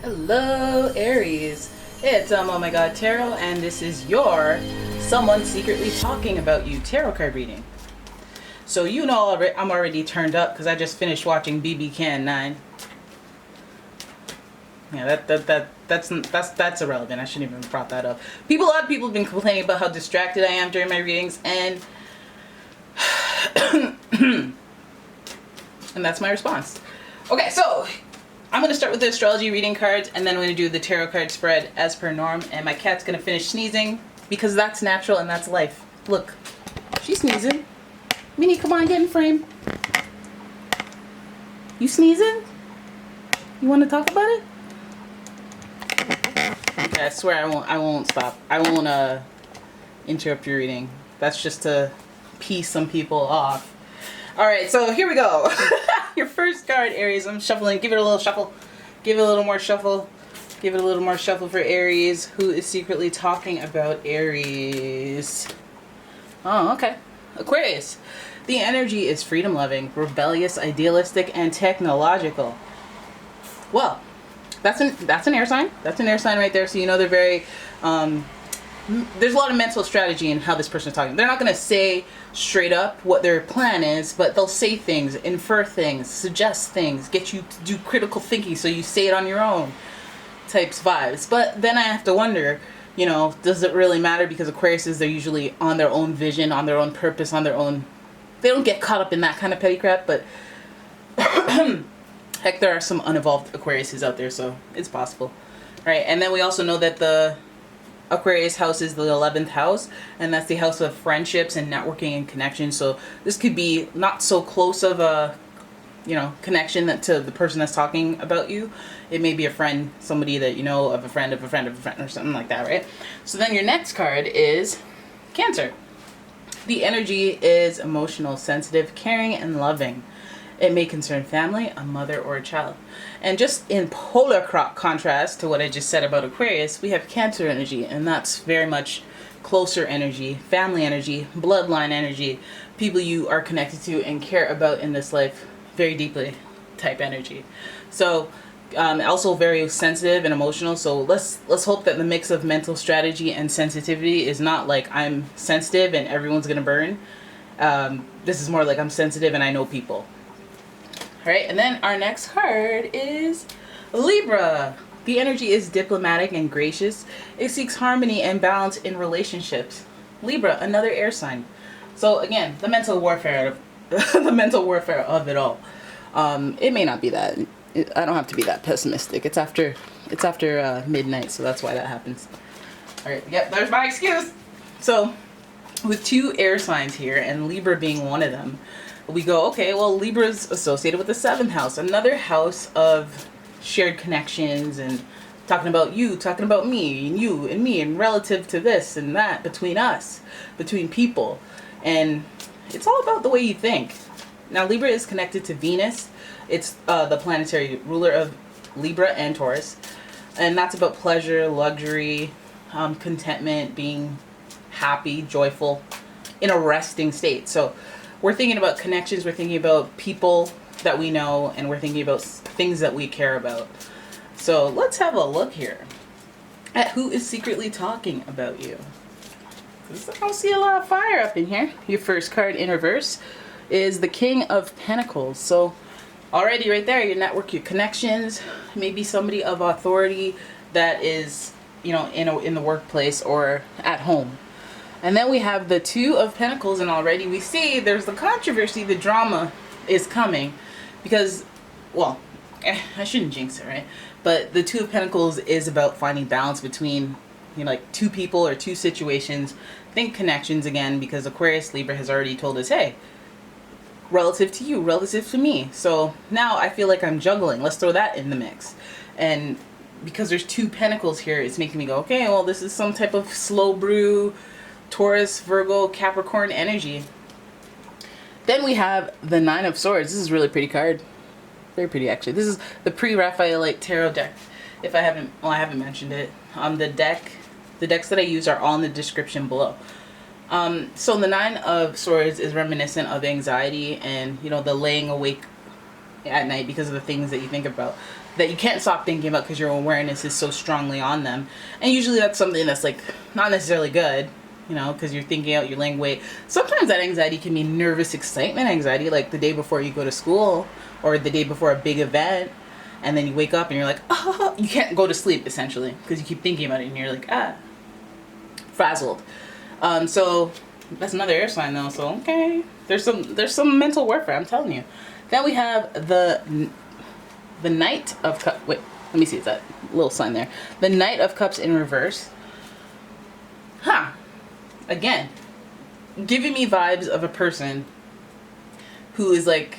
Hello, Aries. It's umomgtarot, and this is your Someone Secretly Talking About You tarot card reading. So you know I'm already turned up because I just finished watching BB Can 9. Yeah, that's irrelevant. I shouldn't even have brought that up. A lot of people have been complaining about how distracted I am during my readings, and and that's my response. Okay, so I'm going to start with the astrology reading cards, and then I'm going to do the tarot card spread as per norm. And my cat's going to finish sneezing because that's natural and that's life. Look, she's sneezing. Minnie, come on, get in frame. You sneezing? You want to talk about it? Okay, I swear I won't stop. I won't interrupt your reading. That's just to piss some people off. All right, so here we go. Your first card, Aries. I'm shuffling. Give it a little shuffle. Give it a little more shuffle. Give it a little more shuffle for Aries. Who is secretly talking about Aries? Oh, okay. Aquarius. The energy is freedom-loving, rebellious, idealistic, and technological. Well, that's an air sign. That's an air sign right there. So you know they're very... there's a lot of mental strategy in how this person is talking. They're not going to say straight up what their plan is, but they'll say things, infer things, suggest things, get you to do critical thinking so you say it on your own types vibes. But then I have to wonder, you know, does it really matter? Because Aquariuses, they're usually on their own vision, on their own purpose, on their own... They don't get caught up in that kind of petty crap, but heck, there are some unevolved Aquariuses out there, so it's possible. All right, and then we also know that the Aquarius house is the 11th house, and that's the house of friendships and networking and connections. So this could be not so close of a, you know, connection that to the person that's talking about you. It may be a friend, somebody that you know of a friend of a friend of a friend, or something like that, right? So then your next card is Cancer. The energy is emotional, sensitive, caring, and loving. It may concern family, a mother, or a child. And just in polar contrast to what I just said about Aquarius, we have Cancer energy, and that's very much closer energy, family energy, bloodline energy, people you are connected to and care about in this life very deeply type energy. So also very sensitive and emotional. So let's hope that the mix of mental strategy and sensitivity is not like I'm sensitive and everyone's gonna burn. This is more like I'm sensitive and I know people. All right, and then our next card is Libra. The energy is diplomatic and gracious. It seeks harmony and balance in relationships. Libra, another air sign. So again, the mental warfare of it all. It may not be that. I don't have to be that pessimistic. It's after midnight, so that's why that happens. All right, yep, there's my excuse. So with two air signs here, and Libra being one of them, we go, okay, well, Libra's associated with the 7th house, another house of shared connections and talking about you, talking about me, and you and me, and relative to this and that, between us, between people. And it's all about the way you think. Now, Libra is connected to Venus. It's the planetary ruler of Libra and Taurus. And that's about pleasure, luxury, contentment, being happy, joyful, in a resting state. So we're thinking about connections, we're thinking about people that we know, and we're thinking about things that we care about. So let's have a look here at who is secretly talking about you. I don't see a lot of fire up in here. Your first card in reverse is the King of Pentacles. So already right there, your network, your connections, maybe somebody of authority that is, you know, in the workplace or at home. And then we have the Two of Pentacles, and already we see there's the controversy, the drama is coming. Because, well, I shouldn't jinx it, right? But the Two of Pentacles is about finding balance between, you know, like two people or two situations. Think connections again, because Aquarius Libra has already told us, hey, relative to you, relative to me. So now I feel like I'm juggling. Let's throw that in the mix. And because there's two pentacles here, it's making me go, okay, well, this is some type of slow brew Taurus, Virgo, Capricorn energy. Then we have the Nine of Swords. This is a really pretty card. Very pretty, actually. This is the pre-Raphaelite tarot deck. If I haven't, well, I haven't mentioned it. The decks that I use are all in the description below. So the Nine of Swords is reminiscent of anxiety and, you know, the laying awake at night because of the things that you think about. that you can't stop thinking about because your awareness is so strongly on them. And usually that's something that's like not necessarily good, you know, because you're thinking out, you're laying wait. Sometimes that anxiety can be nervous excitement anxiety, like the day before you go to school or the day before a big event, and then you wake up and you're like, oh, you can't go to sleep essentially because you keep thinking about it and you're like, frazzled. So that's another air sign though. So okay, there's some mental warfare, I'm telling you. Then we have the Knight of Cups. Wait, let me see. Is that little sign there? The Knight of Cups in reverse. Again, giving me vibes of a person who is like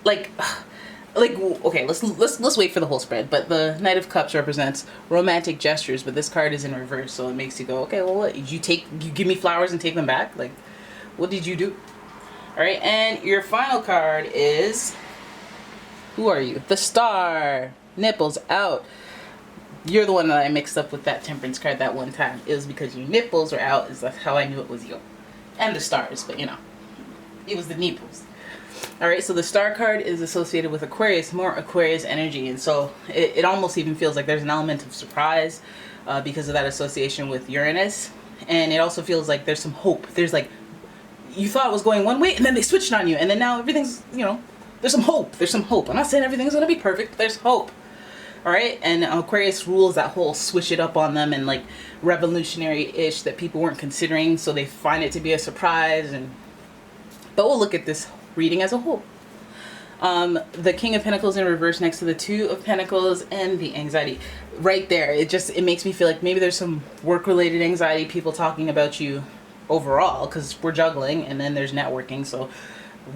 okay, let's wait for the whole spread. But the Knight of Cups represents romantic gestures, but this card is in reverse, so it makes you go, okay, well, what you give me flowers and take them back? Like, what did you do? All right, and your final card is, who are you? The Star. Nipples out. You're the one that I mixed up with that Temperance card that one time. It was because your nipples were out. Is how I knew it was you. And the stars, but you know, it was the nipples. All right, so the Star card is associated with Aquarius, more Aquarius energy, and so it almost even feels like there's an element of surprise because of that association with Uranus, and it also feels like there's some hope. There's like, you thought it was going one way, and then they switched on you, and then now everything's, you know, there's some hope. There's some hope. I'm not saying everything's gonna be perfect, but there's hope. All right, and Aquarius rules that whole switch it up on them and like revolutionary-ish that people weren't considering, so they find it to be a surprise. But we'll look at this reading as a whole. The King of Pentacles in reverse next to the Two of Pentacles and the anxiety. Right there, it makes me feel like maybe there's some work-related anxiety, people talking about you overall, because we're juggling, and then there's networking, so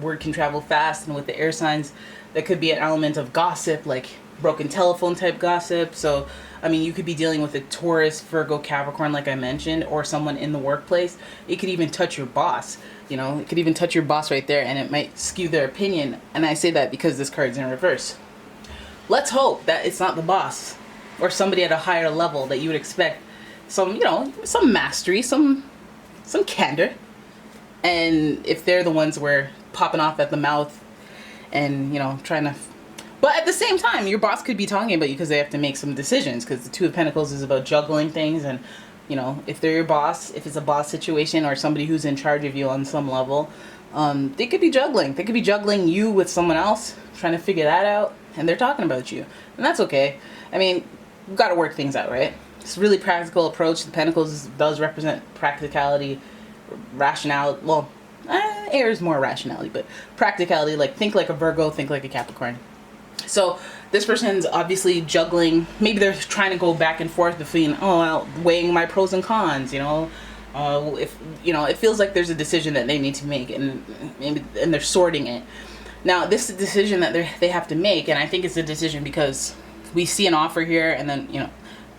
word can travel fast. And with the air signs, there could be an element of gossip, like broken telephone type gossip. So I mean, you could be dealing with a Taurus, Virgo, Capricorn, like I mentioned, or someone in the workplace. It could even touch your boss. You know, it could even touch your boss right there, and it might skew their opinion. And I say that because this card's in reverse. Let's hope that it's not the boss or somebody at a higher level that you would expect some, you know, some mastery, some candor. And if they're the ones where popping off at the mouth and, you know, trying to... But at the same time, your boss could be talking about you because they have to make some decisions, because the Two of Pentacles is about juggling things. And, you know, if they're your boss, if it's a boss situation or somebody who's in charge of you on some level, they could be juggling. They could be juggling you with someone else, trying to figure that out, and they're talking about you. And that's okay. I mean, we've got to work things out, right? It's a really practical approach. The Pentacles does represent practicality, rationality. Well, air is more rationality, but practicality, like think like a Virgo, think like a Capricorn. So this person's obviously juggling. Maybe they're trying to go back and forth between, weighing my pros and cons, you know. If, you know, it feels like there's a decision that they need to make, and they're sorting it. Now, this is a decision that they have to make, and I think it's a decision because we see an offer here, and then, you know,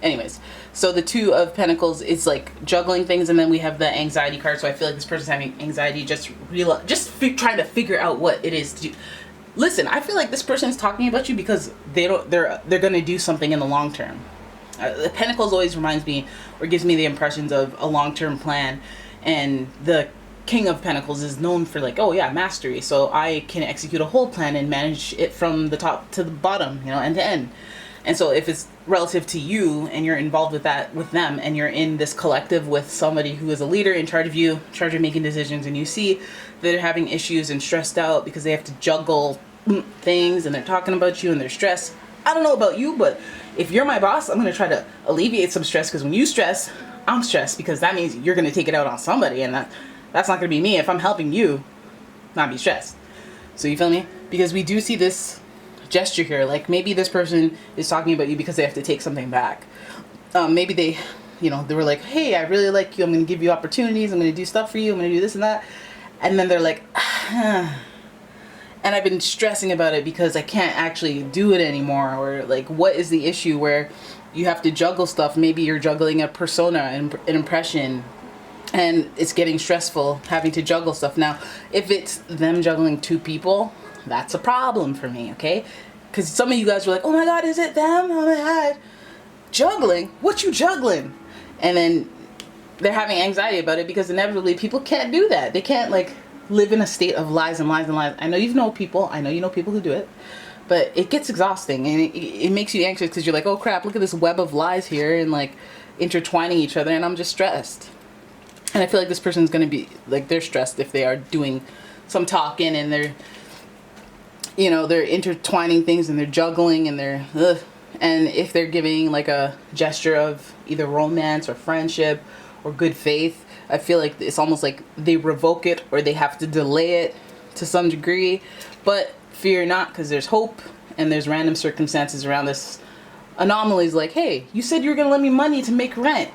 anyways. So the Two of Pentacles is like juggling things, and then we have the anxiety card. So I feel like this person's having anxiety, just trying to figure out what it is to do. Listen, I feel like this person is talking about you because they're going to do something in the long term. The Pentacles always reminds me, or gives me the impressions of a long-term plan, and the King of Pentacles is known for like, oh yeah, mastery. So I can execute a whole plan and manage it from the top to the bottom, you know, end to end. And so if it's relative to you and you're involved with that, with them, and you're in this collective with somebody who is a leader in charge of you, in charge of making decisions, and you see that they're having issues and stressed out because they have to juggle things and they're talking about you and they're stressed. I don't know about you, but if you're my boss, I'm going to try to alleviate some stress, because when you stress, I'm stressed, because that means you're going to take it out on somebody, and that's not going to be me if I'm helping you not be stressed. So you feel me? Because we do see this gesture here, like maybe this person is talking about you because they have to take something back. Maybe they, you know, they were like, hey, I really like you, I'm going to give you opportunities, I'm going to do stuff for you, I'm going to do this and that, and then they're like, and I've been stressing about it because I can't actually do it anymore. Or like, what is the issue where you have to juggle stuff? Maybe you're juggling a persona and an impression, and it's getting stressful having to juggle stuff. Now, if it's them juggling two people, that's a problem for me, okay? Because some of you guys were like, oh my God, is it them? Oh my God. Juggling? What you juggling? And then they're having anxiety about it because inevitably people can't do that. They can't like live in a state of lies and lies and lies. I know you know people. I know you know people who do it. but it gets exhausting, and it makes you anxious because you're like, oh crap, look at this web of lies here and like intertwining each other, and I'm just stressed. And I feel like this person's gonna be like, they're stressed if they are doing some talking and they're, you know, they're intertwining things and they're juggling and they're ugh. And if they're giving like a gesture of either romance or friendship or good faith, I feel like it's almost like they revoke it or they have to delay it to some degree. But fear not, because there's hope and there's random circumstances around this anomalies. Like, hey, you said you were gonna lend me money to make rent.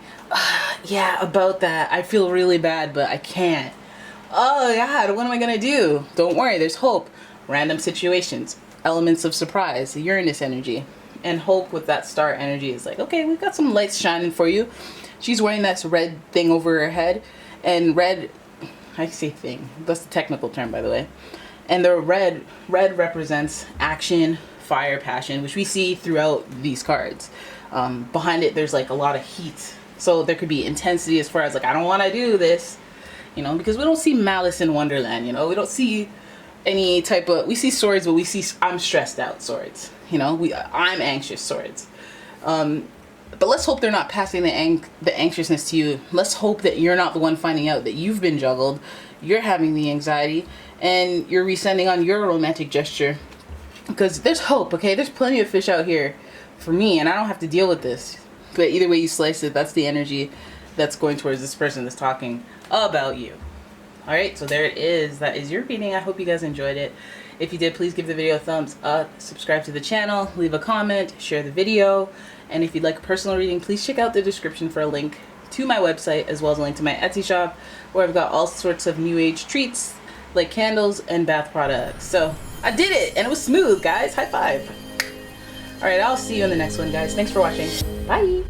Yeah, about that. I feel really bad, but I can't. Oh God, what am I gonna do? Don't worry, there's hope. Random situations, elements of surprise, Uranus energy. And hope with that star energy is like, okay, we've got some lights shining for you. She's wearing that red thing over her head, and red, I say thing, that's the technical term, by the way. And the red represents action, fire, passion, which we see throughout these cards. Behind it, there's like a lot of heat. So there could be intensity as far as like, I don't want to do this, you know, because we don't see malice in Wonderland, you know, we don't see any type of, we see swords, but we see I'm stressed out swords, you know, I'm anxious swords. But let's hope they're not passing the anxiousness to you. Let's hope that you're not the one finding out that you've been juggled, you're having the anxiety, and you're resending on your romantic gesture. Because there's hope, okay? There's plenty of fish out here for me, and I don't have to deal with this. But either way you slice it, that's the energy that's going towards this person that's talking about you. Alright, so there it is. That is your reading. I hope you guys enjoyed it. If you did, please give the video a thumbs up, subscribe to the channel, leave a comment, share the video. And if you'd like a personal reading, please check out the description for a link to my website, as well as a link to my Etsy shop, where I've got all sorts of new age treats, like candles and bath products. So, I did it! And it was smooth, guys! High five! Alright, I'll see you in the next one, guys. Thanks for watching. Bye!